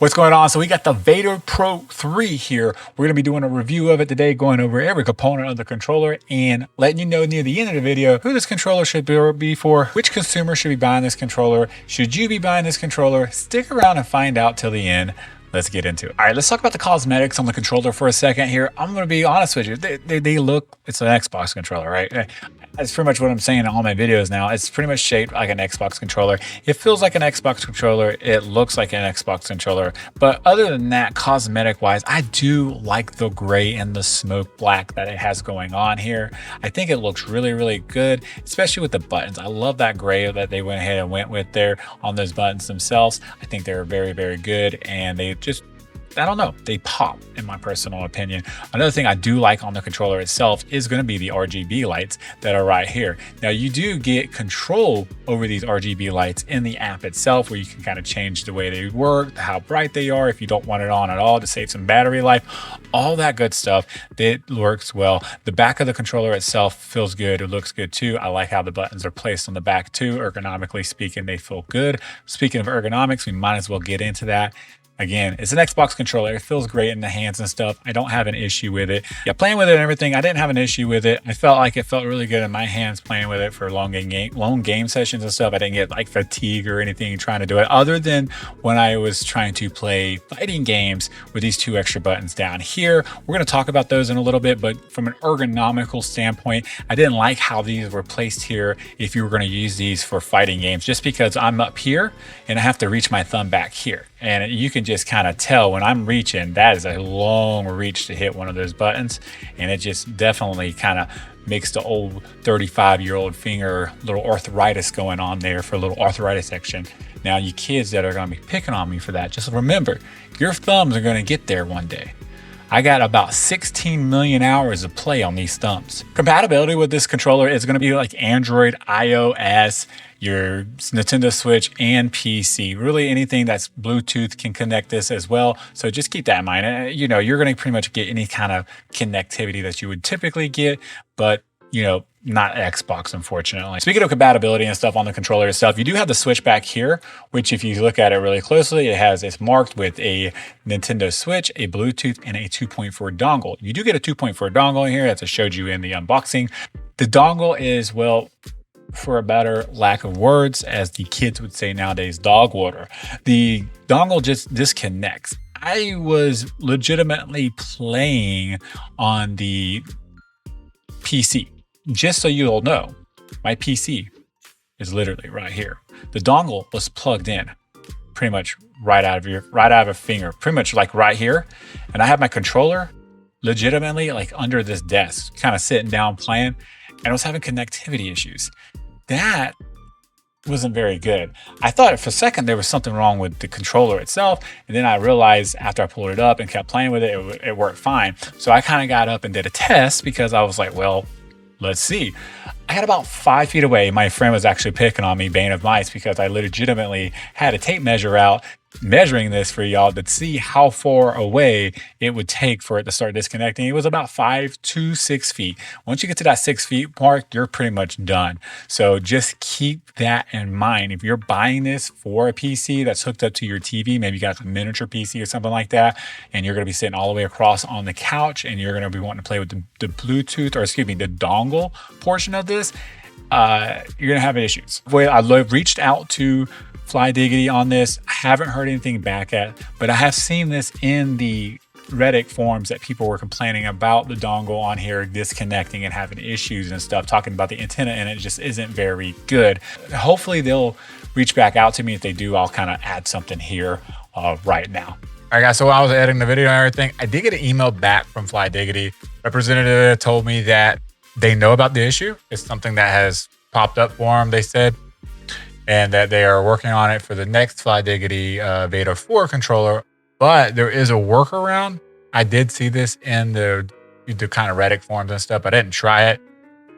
What's going on? So we got the Vader Pro 3 here. We're going to be doing a review of it today, going over every component of the controller and letting you know near the end of the video who this controller should be for, which consumer should be buying this controller. Should you be buying this controller? Stick around and find out till the end. Let's get into it. All right, let's talk about the cosmetics on the controller for a second here. I'm going to be honest with you. They look, it's an Xbox controller, right? That's pretty much what I'm saying in all my videos now. It's pretty much shaped like an Xbox controller. It feels like an Xbox controller. It looks like an Xbox controller. But other than that, cosmetic wise, I do like the gray and the smoke black that it has going on here. I think it looks really, really good, especially with the buttons. I love that gray that they went ahead and went with there on those buttons themselves. I think they're very, very good, and they just, I don't know, they pop in my personal opinion. Another thing I do like on the controller itself is going to be the RGB lights that are right here. Now you do get control over these RGB lights in the app itself, where you can kind of change the way they work, how bright they are, if you don't want it on at all to save some battery life, all that good stuff. It works well. The back of the controller itself feels good. It looks good too. I like how the buttons are placed on the back too. Ergonomically speaking, they feel good. Speaking of ergonomics, we might as well get into that. Again, it's an Xbox controller. It feels great in the hands and stuff. I don't have an issue with it. Yeah, playing with it and everything, I didn't have an issue with it. I felt like it felt really good in my hands playing with it for long game sessions and stuff. I didn't get like fatigue or anything trying to do it, other than when I was trying to play fighting games with these two extra buttons down here. We're going to talk about those in a little bit, but from an ergonomical standpoint, I didn't like how these were placed here if you were going to use these for fighting games, just because I'm up here and I have to reach my thumb back here. And you can just kind of tell when I'm reaching, that is a long reach to hit one of those buttons. And it just definitely kind of makes the old 35-year-old finger, little arthritis going on there for a little arthritis action. Now, you kids that are going to be picking on me for that, just remember, your thumbs are going to get there one day. I got about 16 million hours of play on these thumbs. Compatibility with this controller is going to be like Android, iOS, your Nintendo Switch, and PC. Really anything that's Bluetooth can connect this as well. So just keep that in mind. You know, you're going to pretty much get any kind of connectivity that you would typically get, but you know, not Xbox, unfortunately. Speaking of compatibility and stuff on the controller itself, you do have the switch back here, which if you look at it really closely, it's marked with a Nintendo Switch, a Bluetooth, and a 2.4 dongle. You do get a 2.4 dongle in here, as I showed you in the unboxing. The dongle is, well, for a better lack of words, as the kids would say nowadays, dog water. The dongle just disconnects. I was legitimately playing on the PC. Just so you all know, my PC is literally right here. The dongle was plugged in pretty much right out of a finger, pretty much like right here. And I have my controller legitimately like under this desk, kind of sitting down playing, and I was having connectivity issues. That wasn't very good. I thought for a second there was something wrong with the controller itself, and then I realized after I pulled it up and kept playing with it, it worked fine. So I kind of got up and did a test, because I was like, well, let's see. I got about 5 feet away. My friend was actually picking on me, bane of mice, because I legitimately had a tape measure out, measuring this for y'all to see how far away it would take for it to start disconnecting. It was about 5 to 6 feet. Once you get to that 6 feet mark, you're pretty much done. So just keep that in mind. If you're buying this for a PC that's hooked up to your TV, maybe you got a miniature PC or something like that, and you're going to be sitting all the way across on the couch, and you're going to be wanting to play with the Bluetooth, or excuse me, the dongle portion of this, you're going to have issues. I've reached out to Flydigi on this. I haven't heard anything back yet, but I have seen this in the Reddit forums that people were complaining about the dongle on here disconnecting and having issues and stuff, talking about the antenna, and it just isn't very good. Hopefully they'll reach back out to me. If they do, I'll kind of add something here right now. All right, guys, so while I was editing the video and everything, I did get an email back from Flydigi. Representative told me that they know about the issue. It's something that has popped up for them, they said, and that they are working on it for the next Flydigi Vader 4 controller. But there is a workaround. I did see this in the kind of Reddit forums and stuff. I didn't try it,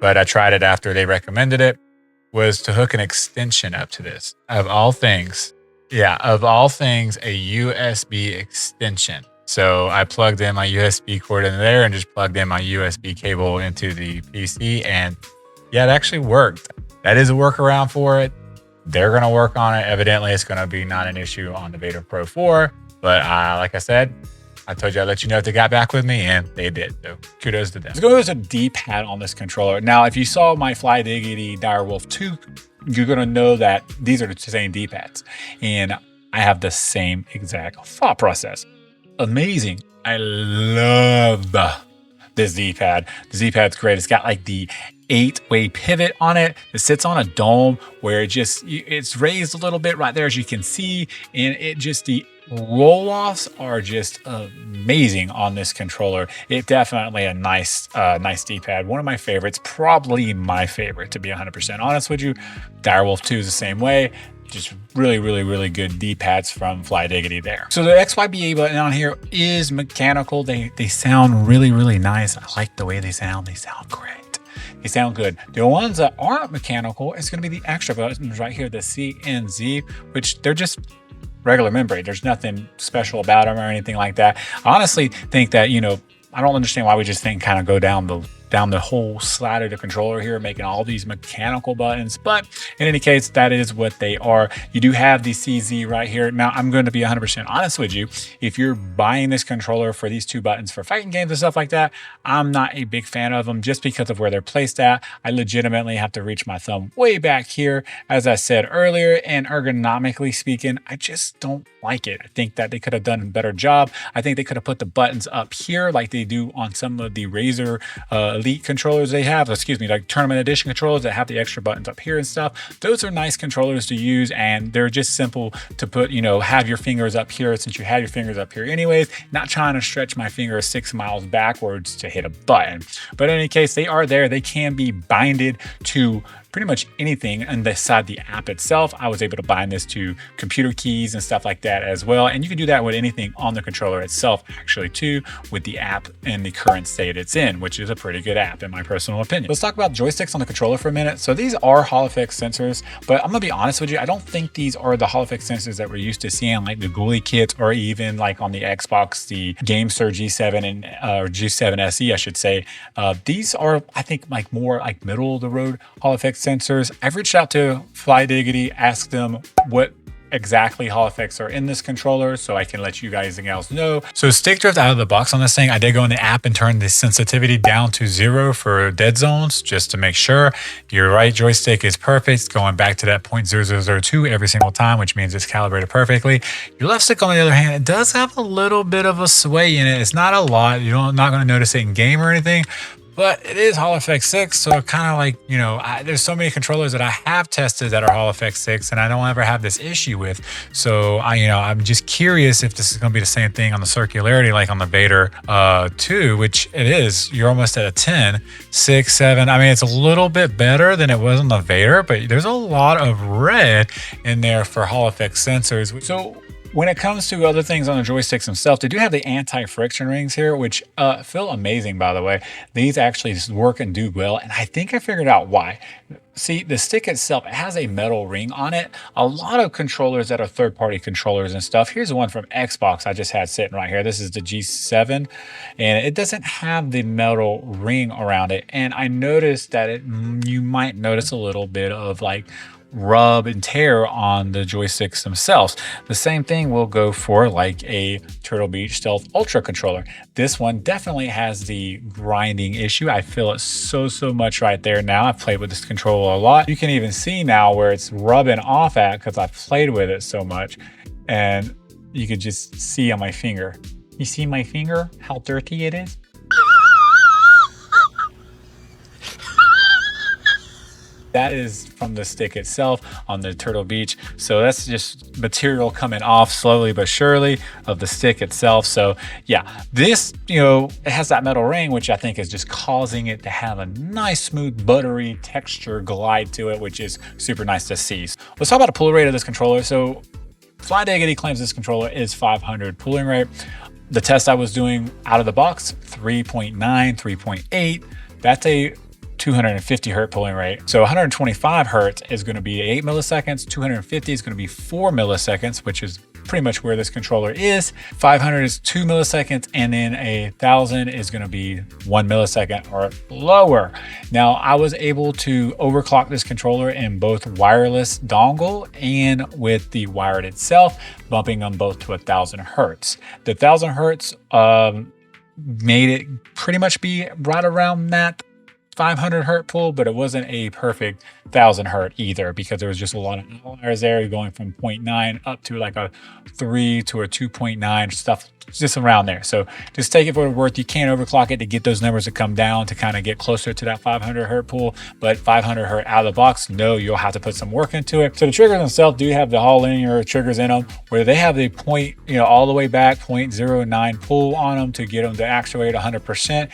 but I tried it after they recommended it, was to hook an extension up to this. Of all things, a USB extension. So I plugged in my USB cord in there and just plugged in my USB cable into the PC, and yeah, it actually worked. That is a workaround for it. They're going to work on it. Evidently, it's going to be not an issue on the Vader Pro 4. But like I said, I told you I'd let you know if they got back with me, and they did. So kudos to them. Let's go to the D-pad on this controller. Now, if you saw my Flydigi Direwolf 2, you're going to know that these are the same D-pads. And I have the same exact thought process. Amazing. I love this D-pad. The D-pad's great. It's got like the 8-way pivot on it. It sits on a dome where it's raised a little bit right there, as you can see, and the roll-offs are just amazing on this controller. It's definitely a nice D-pad. One of my favorites, probably my favorite, to be 100% honest with you. Direwolf 2 is the same way. Just really good D-pads from Flydigi there. So the XYBA button on here is mechanical. They sound really nice. I like the way they sound. They sound great. They sound good. The ones that aren't mechanical, it's going to be the extra buttons right here, the C and Z, which they're just regular membrane. There's nothing special about them or anything like that. I honestly think that, I don't understand why we just kind of go down the whole slide of the controller here, making all these mechanical buttons. But in any case, that is what they are. You do have the CZ right here. Now, I'm going to be 100% honest with you. If you're buying this controller for these two buttons for fighting games and stuff like that, I'm not a big fan of them just because of where they're placed at. I legitimately have to reach my thumb way back here, as I said earlier, and ergonomically speaking, I just don't like it. I think that they could have done a better job. I think they could have put the buttons up here like they do on some of the Razer Elite controllers they have, like Tournament Edition controllers that have the extra buttons up here and stuff. Those are nice controllers to use, and they're just simple to put, have your fingers up here, since you have your fingers up here anyways, not trying to stretch my finger 6 miles backwards to hit a button. But in any case, they are there. They can be binded to pretty much anything inside the app itself. I was able to bind this to computer keys and stuff like that as well. And you can do that with anything on the controller itself, actually, too, with the app in the current state it's in, which is a pretty good app in my personal opinion. Let's talk about joysticks on the controller for a minute. So these are Hall effect sensors, but I'm gonna be honest with you, I don't think these are the Hall effect sensors that we're used to seeing, like the Ghoulie kits, or even like on the Xbox, the GameSir G7 and G7 SE, I should say. These are, I think, like more like middle of the road Hall effect sensors. I've reached out to Flydigi, asked them what exactly Hall effects are in this controller, so I can let you guys and gals know. So stick drift out of the box on this thing, I did go in the app and turn the sensitivity down to 0 for dead zones, just to make sure. Your right joystick is perfect. It's going back to that 0.0002 every single time, which means it's calibrated perfectly. Your left stick, on the other hand, it does have a little bit of a sway in it. It's not a lot. You're not going to notice it in game or anything, but it is Hall effect 6, so kind of like, there's so many controllers that I have tested that are Hall effect 6, and I don't ever have this issue with. So I'm just curious if this is going to be the same thing on the circularity, like on the Vader 2, which it is. You're almost at a 10, 6, 7. I mean, it's a little bit better than it was on the Vader, but there's a lot of red in there for Hall effect sensors. So when it comes to other things on the joysticks themselves, they do have the anti-friction rings here, which feel amazing, by the way. These actually work and do well, and I think I figured out why. See, the stick itself, it has a metal ring on it. A lot of controllers that are third-party controllers and stuff. Here's the one from Xbox I just had sitting right here. This is the G7, and it doesn't have the metal ring around it. And I noticed that you might notice a little bit of like rub and tear on the joysticks themselves. The same thing will go for like a Turtle Beach Stealth Ultra controller. This one definitely has the grinding issue. I feel it so much right there now. I've played with this controller a lot. You can even see now where it's rubbing off at because I've played with it so much, and you could just see on my finger. You see my finger, how dirty it is? That is from the stick itself on the Turtle Beach. So that's just material coming off slowly but surely of the stick itself. So yeah, this, it has that metal ring, which I think is just causing it to have a nice, smooth, buttery texture glide to it, which is super nice to see. Let's talk about the pull rate of this controller. So Flydigi claims this controller is 500 pulling rate. The test I was doing out of the box, 3.9, 3.8. That's a 250 hertz pulling rate. So 125 hertz is going to be 8 milliseconds, 250 is going to be 4 milliseconds, which is pretty much where this controller is. 500 is 2 milliseconds, and then 1000 is going to be 1 millisecond or lower. Now, I was able to overclock this controller in both wireless dongle and with the wired itself, bumping them both to 1000 hertz. The 1000 hertz made it pretty much be right around that 500 hertz pull, but it wasn't a perfect 1000 hertz either, because there was just a lot of outliers there, going from 0.9 up to like a 3 to a 2.9, stuff just around there. So just take it for what it's worth. You can't overclock it to get those numbers to come down to kind of get closer to that 500 hertz pull, but 500 hertz out of the box, no, you'll have to put some work into it. So the triggers themselves do have the all linear triggers in them, where they have the point, all the way back 0.09 pull on them to get them to actuate 100%.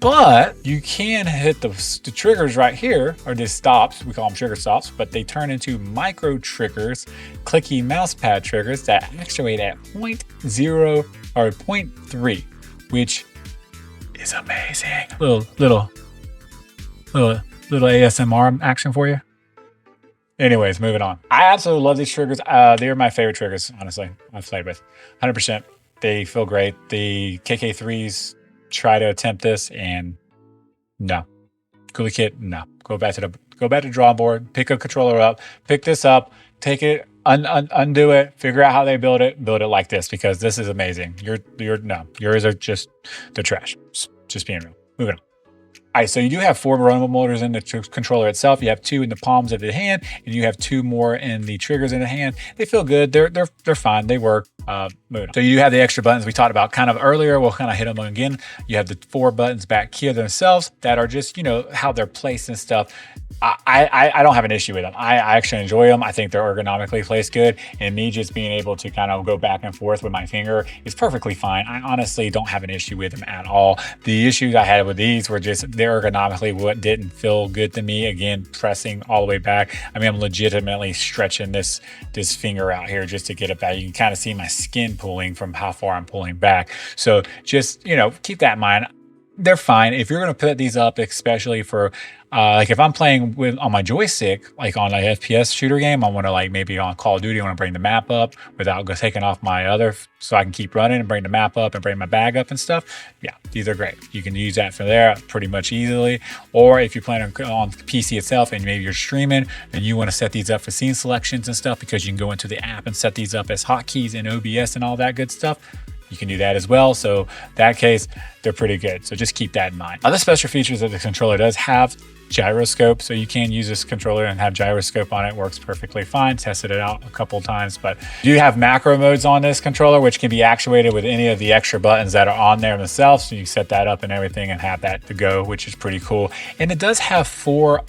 But you can hit the triggers right here, or the stops, we call them trigger stops, but they turn into micro triggers, clicky mouse pad triggers that actuate at 0.0 or 0.3, which is amazing. Little ASMR action for you. Anyways, moving on. I absolutely love these triggers. They're my favorite triggers, honestly, I've played with. 100%. They feel great. The KK3s try to attempt this, and no. Coolie Kit, no. Go back to drawing board, pick a controller up, pick this up, take it, undo it, figure out how they build it like this, because this is amazing. Yours are just the trash. Just being real. Moving on. All right, so you do have 4 remote motors in the controller itself. You have 2 in the palms of the hand, and you have 2 more in the triggers in the hand. They feel good. They're fine. They work. So you do have the extra buttons we talked about kind of earlier. We'll kind of hit them again. You have the 4 buttons back here themselves that are just, how they're placed and stuff. I don't have an issue with them. I actually enjoy them. I think they're ergonomically placed good, and me just being able to kind of go back and forth with my finger is perfectly fine. I honestly don't have an issue with them at all. The issues I had with these were just they're ergonomically what didn't feel good to me. Again, pressing all the way back. I mean, I'm legitimately stretching this finger out here just to get it back. You can kind of see my skin pulling from how far I'm pulling back. So just, keep that in mind. They're fine. If you're going to put these up, especially for like if I'm playing on my joystick, like on an FPS shooter game, I want to like maybe on Call of Duty, I want to bring the map up without taking off my other, so I can keep running and bring the map up and bring my bag up and stuff. Yeah, these are great. You can use that for there pretty much easily. Or if you're playing on PC itself and maybe you're streaming and you want to set these up for scene selections and stuff, because you can go into the app and set these up as hotkeys in OBS and all that good stuff. You can do that as well. So that case, they're pretty good. So just keep that in mind. Other special features that the controller does have: gyroscope. So you can use this controller and have gyroscope on it. Works perfectly fine. Tested it out a couple times. But you have macro modes on this controller, which can be actuated with any of the extra buttons that are on there themselves. So you set that up and everything and have that to go, which is pretty cool. And it does have four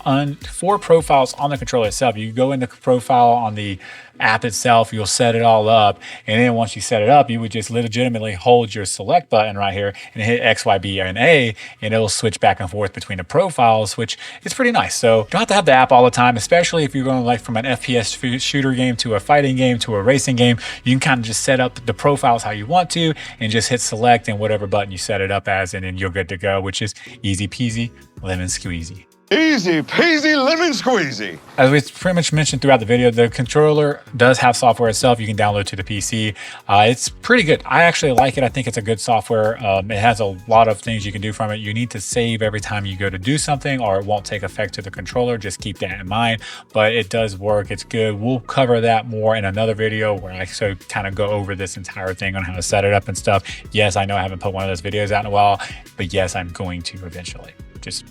profiles on the controller itself. You go in the profile on the app itself, you'll set it all up, and then once you set it up, you would just legitimately hold your select button right here and hit X, Y, B, and A, and it'll switch back and forth between the profiles, which is pretty nice. So you don't have to have the app all the time, especially if you're going like from an FPS shooter game to a fighting game to a racing game. You can kind of just set up the profiles how you want to and just hit select and whatever button you set it up as, and then you're good to go, which is easy peasy lemon squeezy. Easy peasy lemon squeezy. As we pretty much mentioned throughout the video, the controller does have software itself you can download to the PC. It's pretty good. I actually like it. I think it's a good software. It has a lot of things you can do from it. You need to save every time you go to do something, or it won't take effect to the controller. Just keep that in mind. But it does work. It's good. We'll cover that more in another video where I kind of go over this entire thing on how to set it up and stuff. Yes, I know I haven't put one of those videos out in a while, but yes, I'm going to eventually. Just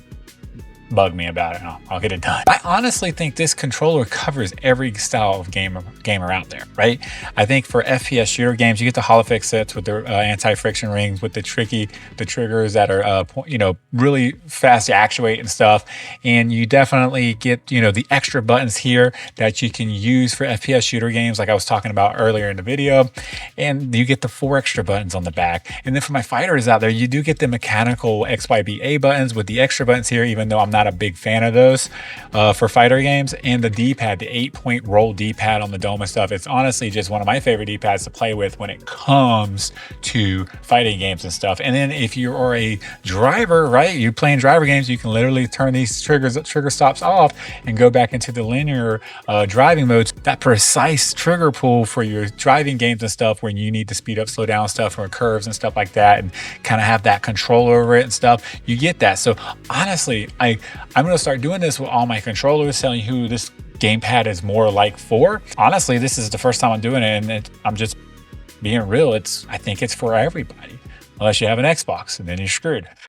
bug me about it. I'll get it done. I honestly think this controller covers every style of gamer out there, right? I think for FPS shooter games, you get the Holofix sets with their anti-friction rings, with the triggers that are really fast to actuate and stuff, and you definitely get the extra buttons here that you can use for FPS shooter games, like I was talking about earlier in the video, and you get the 4 extra buttons on the back. And then for my fighters out there, you do get the mechanical XYBA buttons with the extra buttons here, even though I'm not not a big fan of those for fighter games. And the D-pad, the 8-point roll D-pad on the dome and stuff, it's honestly just one of my favorite D-pads to play with when it comes to fighting games and stuff. And then if you are a driver, right, you're playing driver games, you can literally turn these trigger stops off and go back into the linear driving modes. That precise trigger pull for your driving games and stuff when you need to speed up, slow down stuff, or curves and stuff like that, and kind of have that control over it and stuff, you get that. So honestly, I'm going to start doing this with all my controllers, telling you who this gamepad is more like for. Honestly, this is the first time I'm doing it, and I'm just being real. I think it's for everybody, unless you have an Xbox, and then you're screwed.